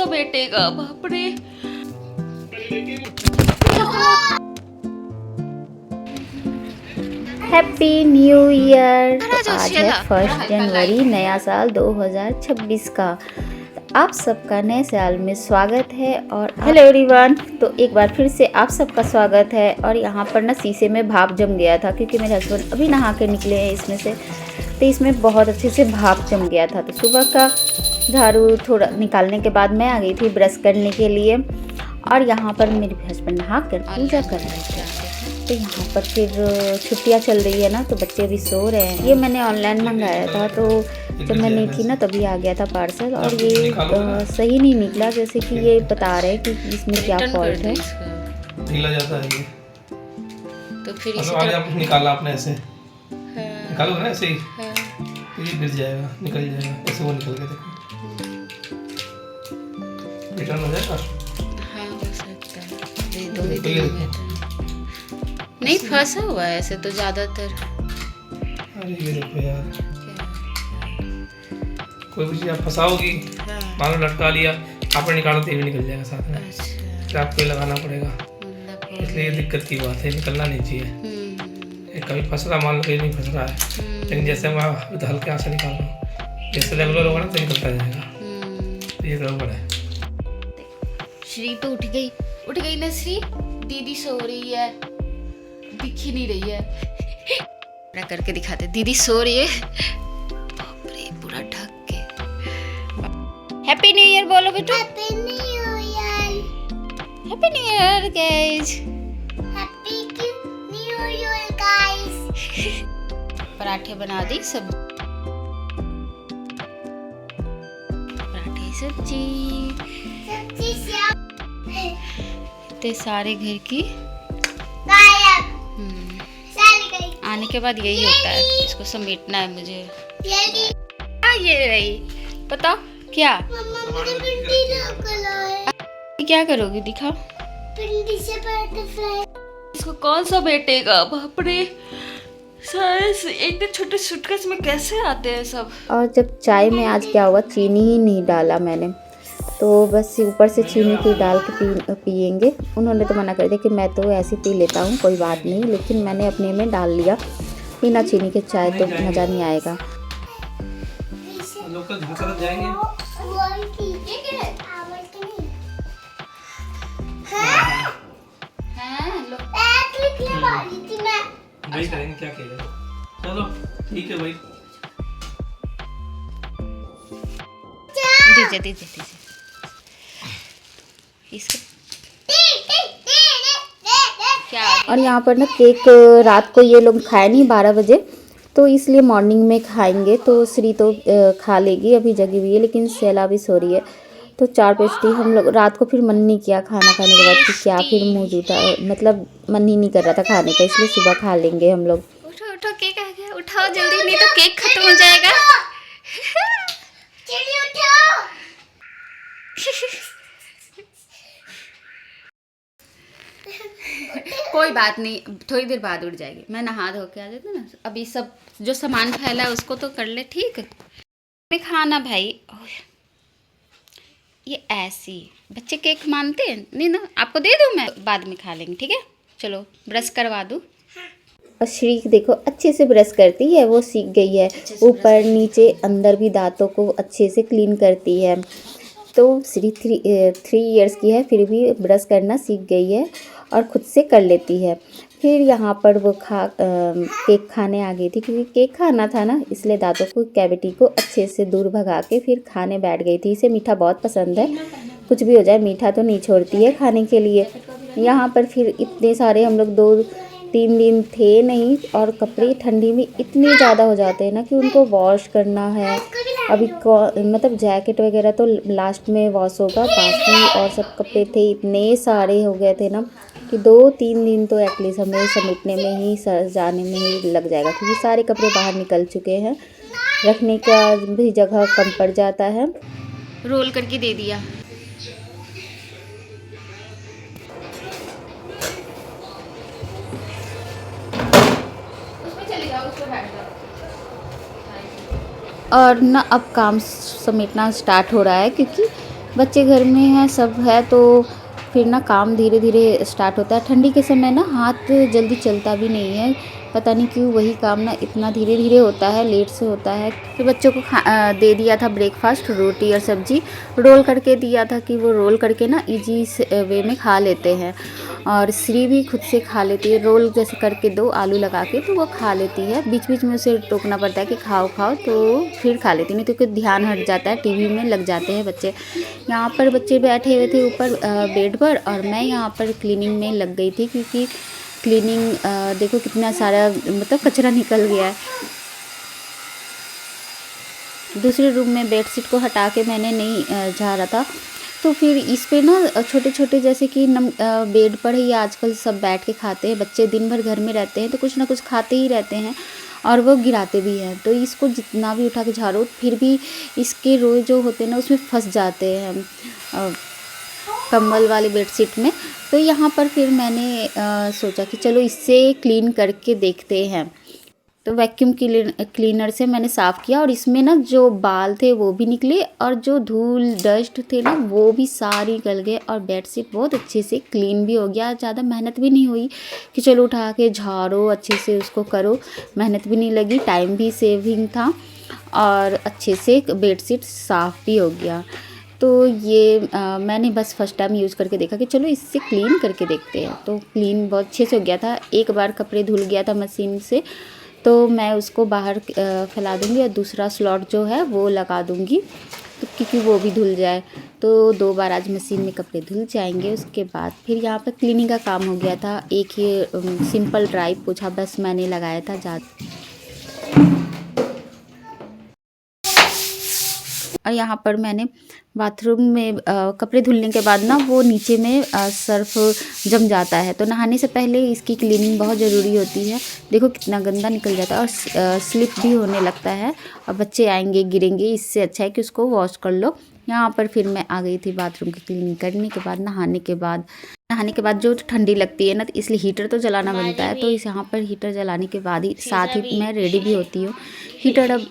बैठेगा, बाप रे। Happy new year. महाराज तो आज है शेला। 1 जनवरी, नया साल 2026 का। आप सबका नए साल में स्वागत है। और हेलो एवरीवन, तो एक बार फिर से आप सबका स्वागत है। और यहाँ पर ना शीशे में भाप जम गया था, क्योंकि मेरे हस्बैंड अभी नहा के निकले हैं इसमें से, तो इसमें बहुत अच्छे से भाप जम गया था। तो सुबह का झाड़ू थोड़ा निकालने के बाद मैं आ गई थी ब्रश करने के लिए। और यहाँ पर मेरे हस्बैंड नहा कर पूजा कर रहे थे। तो यहाँ पर फिर छुट्टियाँ चल रही है ना, तो बच्चे अभी सो रहे हैं। ये मैंने ऑनलाइन मंगाया था, तो जब मैं नहीं थी ना तभी आ गया था पार्सल। और ये सही नहीं निकला, जैसे कि ये बता रहे हैं कि इसमें क्या फॉल्ट है। ढीला जाता है ये, तो फिर इसी आगे तरह आप निकाला आपने ऐसे निकालोगे ना ऐसे ही, तो ये गिर जाएगा, निकल जाएगा। ऐसे वो निकल गया, देखो रिटर्न हो जाएगा। हाँ हो सकता है, ये दो ही दिन हो गए थे। नहीं फंसा हुआ है ऐसे तो ज्यादातर। अरे ये देखो यार, कोई भी चीज़ आप फंसाओगी, मान लो लटका लिया आपने, निकालो तो ये भी निकल जाएगा साथ में। फिर आपको ये लगाना पड़ेगा, इसलिए ये दिक्कत की बात है, निकलना नहीं चाहिए। ये कभी फंस रहा, मान लो कहीं नहीं फंस रहा है, लेकिन जैसे मैं हल्के हाथ से निकाल रहा हूँ, जैसे रेगुलर होगा ना तो निकलता जाएगा। तो ये गड़बड़ है। श्री तो उठ गई ना श्री। दीदी सो रही है, दिख ही नहीं रही है। पूरा करके दिखाते, दीदी सो रही है। बाप रे, पूरा ढक के। हैप्पी न्यू ईयर बोलो बेटू। Happy new year. Happy new year guys. Happy new year guys. पराठे बना दी, सब पराठे सब्जी इतने सारे घर की। गायब सारी गई। आने के बाद यही होता है, इसको समेटना है मुझे। ये रही, बताओ क्या मम्मा मुझे पिंडी लगा है। क्या करोगी, दिखाओ। पिंडी से बटरफ्लाई। इसको कौन सा बैठेगा, बाप रे। सारे एक दिन छोटे सूटकेस में कैसे आते हैं सब। और जब चाय में आज क्या हुआ, चीनी ही नहीं डाला मैंने, तो बस ऊपर से चीनी की डाल के पियेंगे। उन्होंने तो मना कर दिया कि मैं तो ऐसे पी लेता हूँ, कोई बात नहीं, लेकिन मैंने अपने में डाल लिया। बिना चीनी के चाय तो मज़ा नहीं आएगा। लोग तो झांसा जाएंगे। वो ठीक है, आवल तो नहीं है। हैं लो, एक लिख ले वाली थी मैं। वही करेंगे, क्या किया जाए। चलो ठीक है भाई, दीजिए इसको क्या। और यहाँ पर ना केक रात को ये लोग खाए नहीं 12 बजे, तो इसलिए मॉर्निंग में खाएंगे। तो श्री तो खा लेगी, अभी जगी हुई है, लेकिन सेला भी सो रही है। तो 4 पेस्ट्री हम लोग रात को, फिर मन नहीं किया खाना खाने के बाद कि क्या, फिर मुँह जूठा, मतलब मन ही नहीं कर रहा था खाने का, इसलिए सुबह खा लेंगे हम लोग। उठो उठो, केक आ गया, उठाओ जल्दी, नहीं तो केक खत्म हो जाएगा। चिड़ी उठो। कोई बात नहीं, थोड़ी देर बाद उठ जाएगी। मैं नहा धो के आ जाती हूँ ना, अभी सब जो सामान फैला है उसको तो कर ले, ठीक है। मैं खाना भाई, ये ऐसी बच्चे केक मानते हैं नहीं ना, आपको दे दूँ, मैं बाद में खा लेंगे, ठीक है। चलो ब्रश करवा दूँ। और श्री देखो अच्छे से ब्रश करती है, वो सीख गई है, ऊपर नीचे अंदर भी दांतों को अच्छे से क्लीन करती है। तो श्री 3 इयर्स की है, फिर भी ब्रश करना सीख गई है और खुद से कर लेती है। फिर यहाँ पर वो केक खाने आ गई थी, क्योंकि केक खाना था ना, इसलिए दांतों को कैविटी को अच्छे से दूर भगा के फिर खाने बैठ गई थी। इसे मीठा बहुत पसंद है, कुछ भी हो जाए मीठा तो नहीं छोड़ती है खाने के लिए। यहाँ पर फिर इतने सारे हम लोग 2-3 दिन थे नहीं, और कपड़े ठंडी में इतने ज़्यादा हो जाते हैं ना कि उनको वॉश करना है। अभी मतलब जैकेट वगैरह तो लास्ट में वॉश होगा, बाकी और सब कपड़े थे इतने सारे हो गए थे ना कि 2-3 दिन तो एटलीस्ट हमें समेटने में ही, जाने में ही लग जाएगा, क्योंकि सारे कपड़े बाहर निकल चुके हैं, रखने का भी जगह कम पड़ जाता है। रोल करके दे दिया। उसमें चले जाओ, उसमें बैठ जाओ। और ना अब काम समेटना स्टार्ट हो रहा है, क्योंकि बच्चे घर में हैं, सब है, तो फिर ना काम धीरे धीरे स्टार्ट होता है। ठंडी के समय ना हाथ जल्दी चलता भी नहीं है, पता नहीं क्यों वही काम ना इतना धीरे धीरे होता है, लेट से होता है। फिर बच्चों को दे दिया था ब्रेकफास्ट, रोटी और सब्जी रोल करके दिया था कि वो रोल करके ना इजी वे में खा लेते हैं। और श्री भी खुद से खा लेती है, रोल जैसे करके दो आलू लगा के तो वो खा लेती है। बीच बीच में उसे टोकना पड़ता है कि खाओ खाओ, तो फिर खा लेती, नहीं तो कुछ ध्यान हट जाता है, टीवी में लग जाते हैं बच्चे। यहाँ पर बच्चे बैठे हुए थे ऊपर बेड पर, और मैं यहाँ पर क्लीनिंग में लग गई थी, क्योंकि क्लीनिंग देखो कितना सारा मतलब कचरा निकल गया है। दूसरे रूम में बेडशीट को हटा के मैंने नहीं झाड़ा था, तो फिर इस पे ना छोटे छोटे जैसे कि बेड पर ही आजकल सब बैठ के खाते हैं। बच्चे दिन भर घर में रहते हैं तो कुछ ना कुछ खाते ही रहते हैं, और वो गिराते भी हैं। तो इसको जितना भी उठा के झाड़ो फिर भी इसके रोए जो होते हैं ना उसमें फंस जाते हैं कंबल वाले बेडशीट में। तो यहाँ पर फिर मैंने सोचा कि चलो इससे क्लीन करके देखते हैं। तो वैक्यूम क्लीनर से मैंने साफ़ किया, और इसमें ना जो बाल थे वो भी निकले, और जो धूल डस्ट थे ना वो भी सारी निकल गए, और बेडशीट बहुत अच्छे से क्लीन भी हो गया। ज़्यादा मेहनत भी नहीं हुई कि चलो उठा के झाड़ो, अच्छे से उसको करो, मेहनत भी नहीं लगी, टाइम भी सेविंग था, और अच्छे से बेडशीट साफ़ भी हो गया। तो ये मैंने बस फर्स्ट टाइम यूज़ करके देखा कि चलो इससे क्लीन करके देखते हैं। तो क्लीन बहुत अच्छे से हो गया था। एक बार कपड़े धुल गया था मशीन से, तो मैं उसको बाहर फैला दूँगी, और दूसरा स्लॉट जो है वो लगा दूँगी, तो क्योंकि वो भी धुल जाए। तो 2 बार आज मशीन में कपड़े धुल जाएंगे। उसके बाद फिर यहाँ पर क्लीनिंग का काम हो गया था। एक ही सिंपल ड्राई पोछा बस मैंने लगाया था और यहाँ पर मैंने बाथरूम में कपड़े धुलने के बाद ना वो नीचे में सर्फ जम जाता है, तो नहाने से पहले इसकी क्लीनिंग बहुत ज़रूरी होती है। देखो कितना गंदा निकल जाता है, और स्लिप भी होने लगता है, और बच्चे आएंगे गिरेंगे। इससे अच्छा है कि उसको वॉश कर लो। यहाँ पर फिर मैं आ गई थी बाथरूम की क्लीनिंग करने के बाद। नहाने के बाद जो ठंडी लगती है ना, तो इसलिए हीटर तो जलाना बनता है। तो इस यहाँ पर हीटर जलाने के बाद ही साथ ही मैं रेडी भी होती हूँ। हीटर अब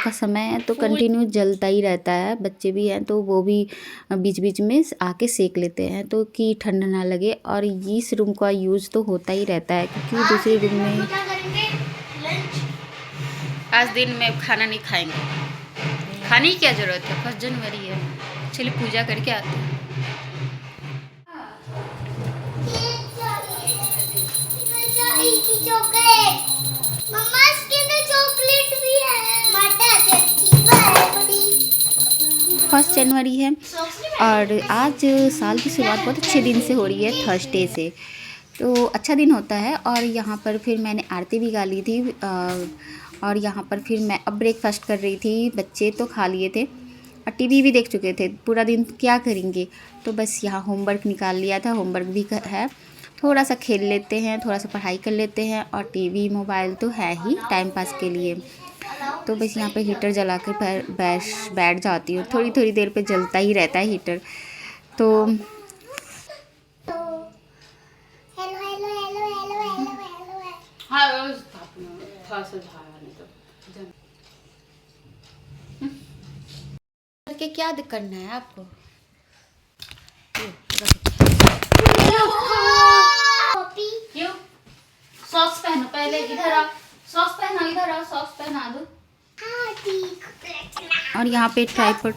का समय है तो कंटिन्यू जलता ही रहता है। बच्चे भी हैं तो वो भी बीच बीच में आके सेक लेते हैं, तो कि ठंड ना लगे। और इस रूम का यूज़ तो होता ही रहता है, क्योंकि दूसरे रूम में आज दिन में खाना नहीं खाएंगे। खाने की क्या ज़रूरत है, 1 जनवरी है, चलिए पूजा करके आते हैं। चॉकलेट मम्मा, इसके अंदर चॉकलेट भी है। 1 जनवरी है, और आज साल की शुरुआत बहुत अच्छे दिन से हो रही है, थर्सडे से। तो अच्छा दिन होता है। और यहाँ पर फिर मैंने आरती भी गा ली थी, और यहाँ पर फिर मैं अब ब्रेकफास्ट कर रही थी। बच्चे तो खा लिए थे और टीवी भी देख चुके थे। पूरा दिन क्या करेंगे, तो बस यहाँ होमवर्क निकाल लिया था। होमवर्क भी है, थोड़ा सा खेल लेते हैं, थोड़ा सा पढ़ाई कर लेते हैं, और टीवी मोबाइल तो है ही टाइम पास के लिए। तो बस यहाँ पे हीटर जला कर बैठ जाती हूँ। थोड़ी थोड़ी देर पे जलता ही रहता है हीटर। तो करके क्या करना है आपको? क्यों? सॉक्स पहनो पहले, इधर आओ, सॉक्स पहना, इधर आओ, सॉक्स पहना दो। और यहाँ पे ट्राइपॉड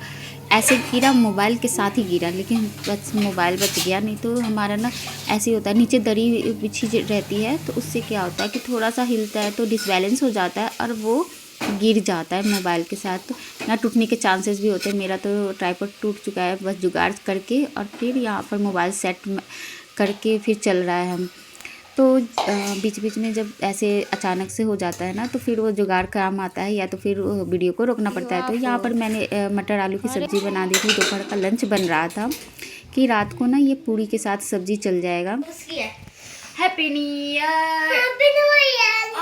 ऐसे गिरा, मोबाइल के साथ ही गिरा, लेकिन बस मोबाइल बच गया। नहीं तो हमारा ना ऐसे ही होता है, नीचे दरी बिछी रहती है, तो उससे क्या होता है कि थोड़ा सा हिलता है तो डिसबैलेंस हो जाता है, और वो गिर जाता है मोबाइल के साथ। तो ना टूटने के चांसेस भी होते हैं। मेरा तो ट्राइपॉड टूट चुका है, बस जुगाड़ करके और फिर यहाँ पर मोबाइल सेट करके फिर चल रहा है हम। तो बीच बीच में जब ऐसे अचानक से हो जाता है ना, तो फिर वो जुगाड़ काम आता है, या तो फिर वीडियो को रोकना पड़ता है। तो यहाँ पर मैंने मटर आलू की सब्ज़ी बना दी थी। दोपहर का लंच बन रहा था कि रात को ना ये पूरी के साथ सब्ज़ी चल जाएगा। Happy new year.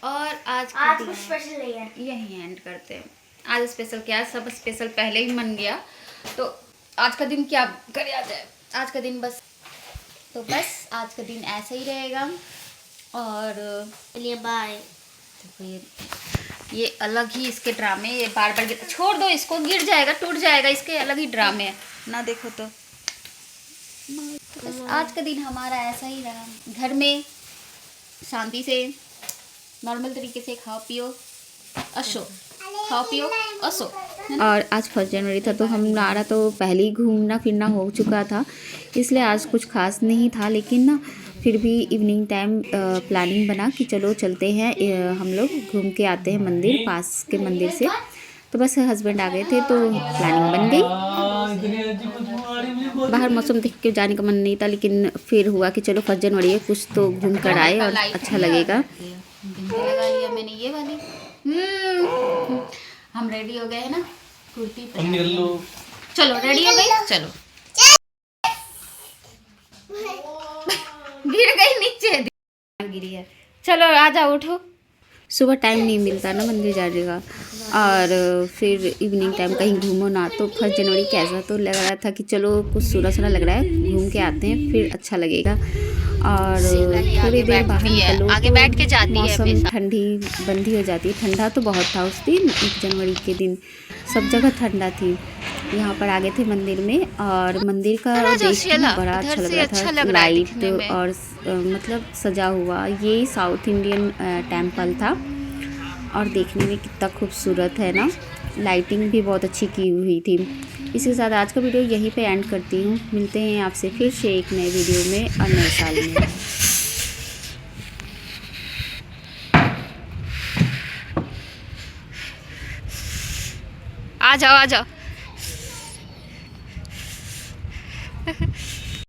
और आज कुछ स्पेशल नहीं है, यही एंड करते हैं। आज स्पेशल क्या है, सब स्पेशल पहले ही मन गया, तो आज का दिन क्या करे आ जाए। आज का दिन बस आज का दिन ऐसा ही रहेगा। और चलिए बाय। ये अलग ही इसके ड्रामे, ये बार बार छोड़ दो इसको, गिर जाएगा, टूट जाएगा, इसके अलग ही ड्रामे है ना। देखो तो बस आज का दिन हमारा ऐसा ही रहा। घर में शांति से नॉर्मल तरीके से खाओ पियो असो, खाओ पियो असो। और आज 1 जनवरी था तो हमारा तो पहले ही घूमना फिरना हो चुका था, इसलिए आज कुछ खास नहीं था। लेकिन ना फिर भी इवनिंग टाइम प्लानिंग बना कि चलो चलते हैं, हम लोग घूम के आते हैं मंदिर, पास के मंदिर से। तो बस हस्बैंड आ गए थे तो प्लानिंग बन गई। बाहर मौसम देख के जाने का मन नहीं था, लेकिन फिर हुआ कि चलो 1 जनवरी है, कुछ तो घूम कर आए और अच्छा लगेगा। लगा लिया मैंने ये वाली। हम रेडी हो गए हैं ना, कुर्ती चलो रेडी हो गई, चलो गिर गई नीचे, गिरी है। चलो आ जाओ उठो। सुबह टाइम नहीं मिलता ना मंदिर जाने का, और फिर इवनिंग टाइम कहीं घूमो ना। तो 1 जनवरी कैसा तो लग रहा था कि चलो कुछ सूना सूना लग रहा है, घूम के आते हैं फिर अच्छा लगेगा। और थोड़ी देर बाहर निकलो आगे तो बैठ के जाती है मौसम ठंडी बंदी हो जाती है। ठंडा तो बहुत था उस दिन, 1 जनवरी के दिन सब जगह ठंडा थी। यहाँ पर आ गए थे मंदिर में, और मंदिर का देख के बड़ा अच्छा लग रहा था, लाइट और मतलब सजा हुआ। ये साउथ इंडियन टेम्पल था और देखने में कितना खूबसूरत है ना, लाइटिंग भी बहुत अच्छी की हुई थी। इसके साथ आज का वीडियो यहीं पे एंड करती हूँ। मिलते हैं आपसे फिर से एक नए वीडियो में और नए साल में। आ जाओ आ जाओ।